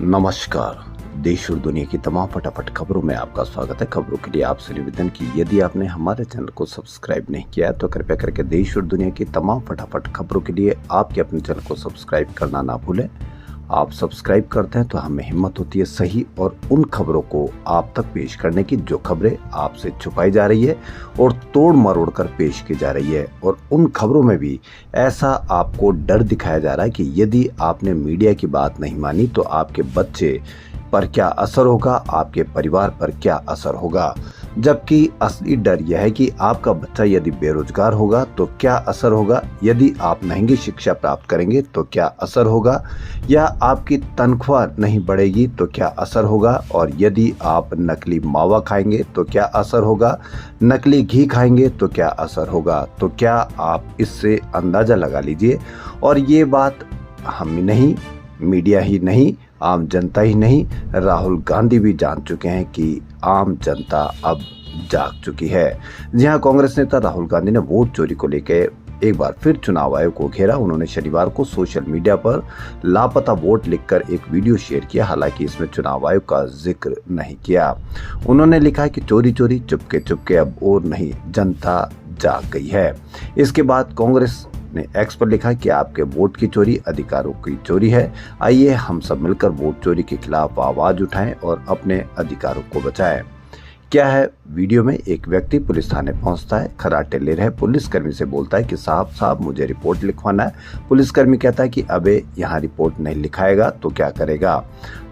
नमस्कार। देश और दुनिया की तमाम फटाफट खबरों में आपका स्वागत है। खबरों के लिए आपसे निवेदन की यदि आपने हमारे चैनल को सब्सक्राइब नहीं किया है तो कृपया करके देश और दुनिया की तमाम फटाफट खबरों के लिए आपके अपने चैनल को सब्सक्राइब करना ना भूलें। आप सब्सक्राइब करते हैं तो हमें हिम्मत होती है सही और उन खबरों को आप तक पेश करने की जो खबरें आपसे छुपाई जा रही है और तोड़ मरोड़ कर पेश की जा रही है। और उन खबरों में भी ऐसा आपको डर दिखाया जा रहा है कि यदि आपने मीडिया की बात नहीं मानी तो आपके बच्चे पर क्या असर होगा, आपके परिवार पर क्या असर होगा। जबकि असली डर यह है कि आपका बच्चा यदि बेरोजगार होगा तो क्या असर होगा, यदि आप महंगी शिक्षा प्राप्त करेंगे तो क्या असर होगा, या आपकी तनख्वाह नहीं बढ़ेगी तो क्या असर होगा, और यदि आप नकली मावा खाएंगे तो क्या असर होगा, नकली घी खाएंगे तो क्या असर होगा। तो क्या आप इससे अंदाजा लगा लीजिए। और ये बात हम ही नहीं, मीडिया ही नहीं, आम जनता ही नहीं, राहुल गांधी भी जान चुके हैं कि आम जनता अब जाग चुकी है। जी हां, कांग्रेस नेता राहुल गांधी ने वोट चोरी को लेकर एक बार फिर चुनाव आयोग को घेरा। उन्होंने शनिवार को सोशल मीडिया पर लापता वोट लिखकर एक वीडियो शेयर किया। हालांकि इसमें चुनाव आयोग का जिक्र नहीं किया। उन्होंने लिखा कि चोरी चोरी चुपके चुपके अब और नहीं, जनता जाग गई है। इसके बाद कांग्रेस ने एक्स पर लिखा कि आपके वोट की चोरी अधिकारों की चोरी है। आइए हम सब मिलकर वोट चोरी के खिलाफ आवाज उठाएं और अपने अधिकारों को बचाएं। क्या है वीडियो में, एक व्यक्ति पुलिस थाने पहुंचता है, खर्राटे ले रहे पुलिसकर्मी से बोलता है कि साहब मुझे रिपोर्ट लिखवाना है। पुलिसकर्मी कहता है कि अबे यहाँ रिपोर्ट नहीं लिखाएगा तो क्या करेगा।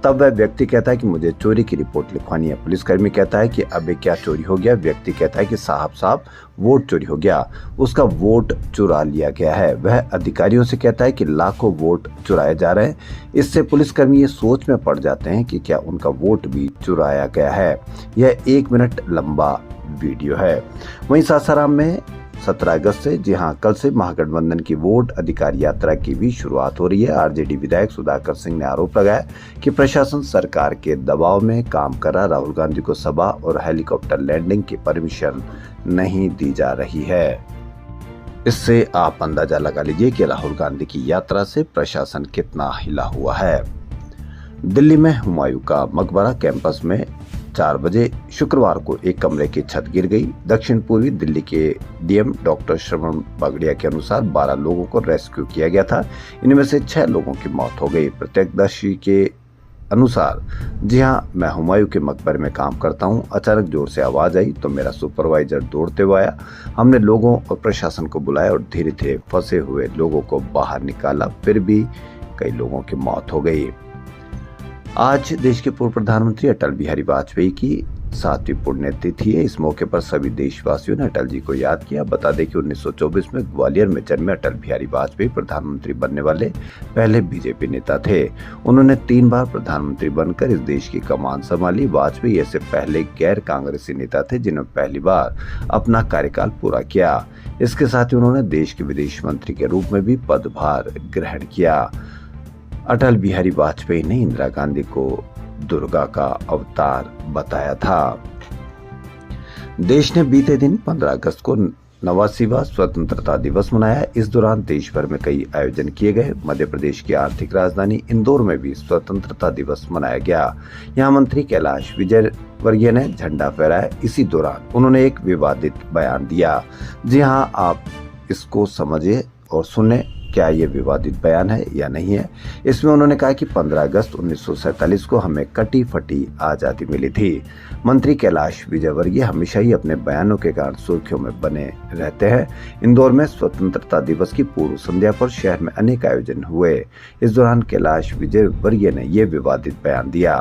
तब वह व्यक्ति कहता है कि मुझे चोरी की रिपोर्ट लिखवानी है। पुलिसकर्मी कहता है कि अबे क्या चोरी हो गया। व्यक्ति कहता है कि साहब वोट चोरी हो गया, उसका वोट चुरा लिया गया है। वह अधिकारियों से कहता है कि लाखों वोट चुराए जा रहे हैं। इससे पुलिसकर्मी ये सोच में पड़ जाते हैं कि क्या उनका वोट भी चुराया गया है। यह 1 मिनट लंबा वीडियो है। वहीं सासाराम में 17 अगस्त से, जी हां, कल से महागठबंधन की वोट अधिकार यात्रा की भी शुरुआत हो रही है। आरजेडी विधायक सुधाकर सिंह ने आरोप लगाया कि प्रशासन सरकार के दबाव में काम कर रहा। राहुल गांधी को सभा और हेलीकॉप्टर लैंडिंग की परमिशन नहीं दी जा रही है। इससे आप अंदाजा लगा लीजिए कि राहुल गांधी की यात्रा से प्रशासन कितना हिला हुआ है। दिल्ली में हुमायूं का मकबरा कैंपस में 4 बजे शुक्रवार को एक कमरे की छत गिर गई। दक्षिण पूर्वी दिल्ली के डीएम डॉक्टर श्रवण बागड़िया के अनुसार 12 लोगों को रेस्क्यू किया गया था। इनमें से 6 लोगों की मौत हो गई। प्रत्यक्षदर्शी के अनुसार, जी हां, मैं हुमायूं के मकबरे में काम करता हूं। अचानक जोर से आवाज आई तो मेरा सुपरवाइजर दौड़ते हुए आया। हमने लोगों और प्रशासन को बुलाया और धीरे धीरे फंसे हुए लोगों को बाहर निकाला। फिर भी कई लोगों की मौत हो गई। आज देश के पूर्व प्रधानमंत्री अटल बिहारी वाजपेयी की 7वीं पुण्यतिथि है। इस मौके पर सभी देशवासियों ने अटल जी को याद किया। बता दें कि 1924 में ग्वालियर में जन्मे अटल बिहारी वाजपेयी प्रधानमंत्री बनने वाले पहले बीजेपी नेता थे। उन्होंने 3 बार प्रधानमंत्री बनकर इस देश की कमान संभाली। वाजपेयी ऐसे पहले गैर कांग्रेसी नेता थे जिन्होंने पहली बार अपना कार्यकाल पूरा किया। इसके साथ ही उन्होंने देश के विदेश मंत्री के रूप में भी पदभार ग्रहण किया। अटल बिहारी वाजपेयी ने इंदिरा गांधी को दुर्गा का अवतार बताया था। देश ने बीते दिन 15 अगस्त को 89वां स्वतंत्रता दिवस मनाया। इस दौरान देश भर में कई आयोजन किए गए। मध्य प्रदेश की आर्थिक राजधानी इंदौर में भी स्वतंत्रता दिवस मनाया गया। यहाँ मंत्री कैलाश विजयवर्गीय ने झंडा फहराया। इसी दौरान उन्होंने एक विवादित बयान दिया। जी हाँ, आप इसको समझिए और सुने, क्या ये विवादित बयान है या नहीं है। इसमें उन्होंने कहा कि 15 अगस्त 1947 को हमें कटी फटी आजादी मिली थी। मंत्री कैलाश विजयवर्गीय हमेशा ही अपने बयानों के कारण सुर्खियों में बने रहते हैं। इंदौर में स्वतंत्रता दिवस की पूर्व संध्या पर शहर में अनेक आयोजन हुए। इस दौरान कैलाश विजयवर्गीय ने यह विवादित बयान दिया।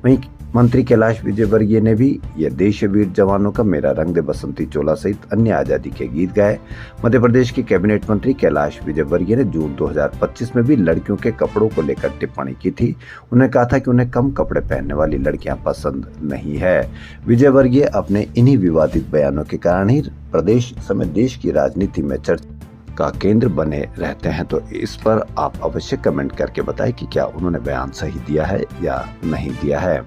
वहीं मंत्री कैलाश विजयवर्गीय ने भी यह देश वीर जवानों का मेरा रंग दे बसंती चोला सहित अन्य आजादी के गीत गाए। मध्य प्रदेश के कैबिनेट मंत्री कैलाश विजयवर्गीय ने जून 2025 में भी लड़कियों के कपड़ों को लेकर टिप्पणी की थी। उन्होंने कहा था कि उन्हें कम कपड़े पहनने वाली लड़कियां पसंद नहीं है। विजयवर्गीय अपने इन्हीं विवादित बयानों के कारण ही प्रदेश समेत देश की राजनीति में चर्चा का केंद्र बने रहते हैं। तो इस पर आप अवश्य कमेंट करके बताएं कि क्या उन्होंने बयान सही दिया है या नहीं दिया है।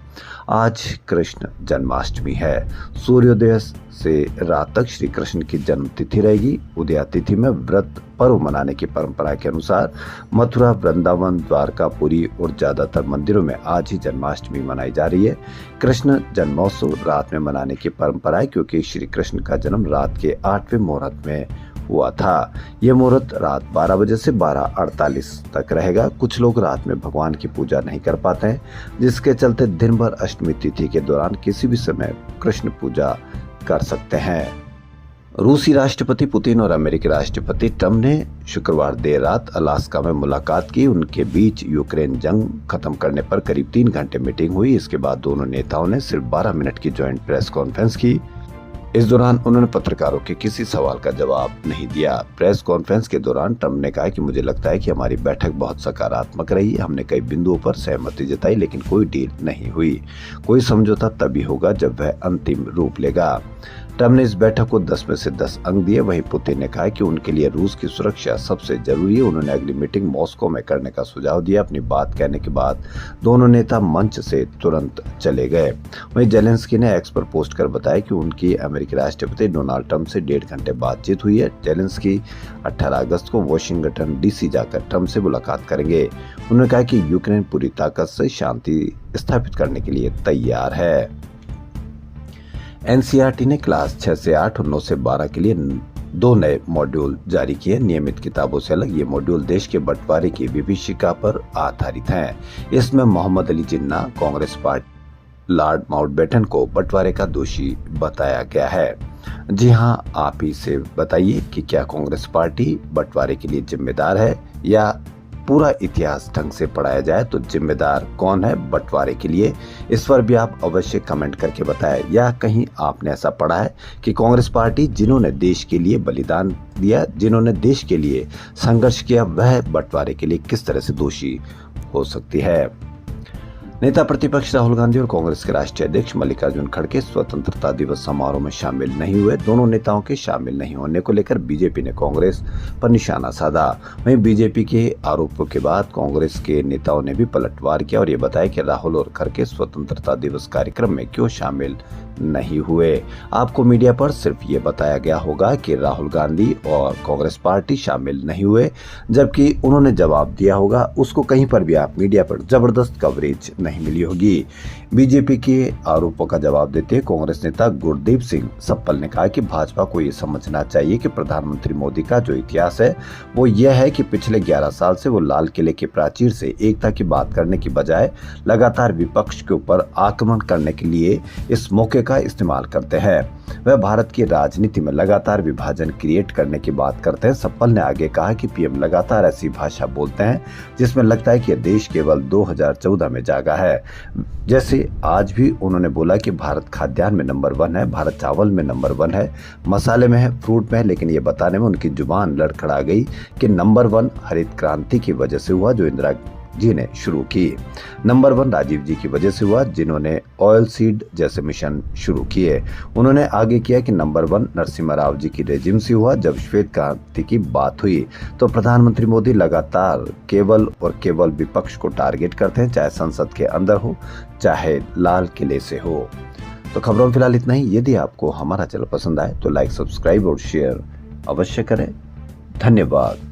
आज कृष्ण जन्माष्टमी है। सूर्योदय से रात तक श्री कृष्ण की जन्म तिथि रहेगी। उदया तिथि में व्रत पर्व मनाने की परंपरा के अनुसार मथुरा, वृंदावन, द्वारका, पुरी और ज्यादातर मंदिरों में आज ही जन्माष्टमी मनाई जा रही है। कृष्ण जन्मोत्सव रात में मनाने की परंपरा है क्योंकि श्री कृष्ण का जन्म रात के 8वें मुहूर्त में हुआ था। यह मुहूर्त रात 12 बजे से 12:48 तक रहेगा। कुछ लोग रात में भगवान की पूजा नहीं कर पाते हैं, जिसके चलते दिन भर अष्टमी तिथि के दौरान किसी भी समय कृष्ण पूजा कर सकते हैं। रूसी राष्ट्रपति पुतिन और अमेरिकी राष्ट्रपति ट्रंप ने शुक्रवार देर रात अलास्का में मुलाकात की। उनके बीच यूक्रेन जंग खत्म करने पर करीब 3 घंटे मीटिंग हुई। इसके बाद दोनों नेताओं ने सिर्फ 12 मिनट की ज्वाइंट प्रेस कॉन्फ्रेंस की। इस दौरान उन्होंने पत्रकारों के किसी सवाल का जवाब नहीं दिया। प्रेस कॉन्फ्रेंस के दौरान ट्रंप ने कहा कि मुझे लगता है कि हमारी बैठक बहुत सकारात्मक रही। हमने कई बिंदुओं पर सहमति जताई, लेकिन कोई डील नहीं हुई। कोई समझौता तभी होगा जब वह अंतिम रूप लेगा। ट्रंप ने इस बैठक को 10 में से 10 अंक दिए। वहीं पुतिन ने कहा कि उनके लिए रूस की सुरक्षा सबसे जरूरी है। उन्होंने अगली मीटिंग मॉस्को में करने का सुझाव दिया। अपनी बात कहने के बाद दोनों नेता मंच से तुरंत चले गए। वहीं जेलेंस्की ने एक्स पर पोस्ट कर बताया कि उनकी अमेरिकी राष्ट्रपति डोनाल्ड ट्रंप से 1.5 घंटे बातचीत हुई है। जेलेंस्की 18 अगस्त को वाशिंगटन डीसी जाकर ट्रंप से मुलाकात करेंगे। उन्होंने कहा कि यूक्रेन पूरी ताकत से शांति स्थापित करने के लिए तैयार है। एनसीईआरटी ने क्लास 6 से 8 और 9 से 12 के लिए 2 नए मॉड्यूल जारी किए। नियमित किताबों से अलग ये मॉड्यूल देश के बंटवारे की विभीषिका पर आधारित हैं। इसमें Mohammad Ali Jinnah, Congress party Lord Mountbatten को बंटवारे का दोषी बताया गया है। जी हां, आप ही से बताइए कि क्या कांग्रेस पार्टी बंटवारे के लिए जिम्मेदार है, या पूरा इतिहास ढंग से पढ़ाया जाए तो जिम्मेदार कौन है बंटवारे के लिए? इस पर भी आप अवश्य कमेंट करके बताएं। या कहीं आपने ऐसा पढ़ा है कि कांग्रेस पार्टी जिन्होंने देश के लिए बलिदान दिया, जिन्होंने देश के लिए संघर्ष किया, वह बंटवारे के लिए किस तरह से दोषी हो सकती है? नेता प्रतिपक्ष राहुल गांधी और कांग्रेस के राष्ट्रीय अध्यक्ष मल्लिकार्जुन खड़गे स्वतंत्रता दिवस समारोह में शामिल नहीं हुए। दोनों नेताओं के शामिल नहीं होने को लेकर बीजेपी ने कांग्रेस पर निशाना साधा। वहीं बीजेपी के आरोपों के बाद कांग्रेस के नेताओं ने भी पलटवार किया और ये बताया कि राहुल और खड़गे स्वतंत्रता दिवस कार्यक्रम में क्यों शामिल नहीं हुए। आपको मीडिया पर सिर्फ ये बताया गया होगा कि राहुल गांधी और कांग्रेस पार्टी शामिल नहीं हुए, जबकि उन्होंने जवाब दिया होगा उसको कहीं पर भी आप मीडिया पर जबरदस्त कवरेज नहीं मिली होगी। बीजेपी के आरोपों का जवाब देते कांग्रेस नेता गुरदीप सिंह सप्पल ने कहा कि भाजपा को ये समझना चाहिए कि प्रधानमंत्री मोदी का जो इतिहास है वो यह है कि पिछले 11 साल से वो लाल किले के प्राचीर से एकता की बात करने की बजाय लगातार विपक्ष के ऊपर आक्रमण करने के लिए इस मौके का इस्तेमाल करते हैं। वह भारत की राजनीति में लगातार विभाजन क्रिएट करने की बात करते हैं। सप्पल ने आगे कहा कि पीएम लगातार ऐसी भाषा बोलते हैं जिसमें लगता है कि देश केवल 2014 में जागा है। जैसे आज भी उन्होंने बोला कि भारत खाद्यान्न में नंबर 1 है, भारत चावल में नंबर 1 है, मसाले में है, फ्रूट में है, लेकिन ये बताने में उनकी जुबान लड़खड़ा गई कि नंबर 1 हरित क्रांति की वजह से हुआ जो इंदिरा जी ने शुरू की। नंबर 1 राजीव जी की वजह से हुआ जिन्होंने ऑयल सीड जैसे मिशन शुरू किए। उन्होंने आगे किया कि नंबर 1 नरसिम्हा राव जी की रेजिम से हुआ जब श्वेत क्रांति की बात हुई। तो प्रधानमंत्री मोदी लगातार केवल और केवल विपक्ष को टारगेट करते हैं, चाहे संसद के अंदर हो चाहे लाल किले से हो। तो खबरों में फिलहाल इतना ही। यदि आपको हमारा चैनल पसंद आए तो लाइक, सब्सक्राइब और शेयर अवश्य करें। धन्यवाद।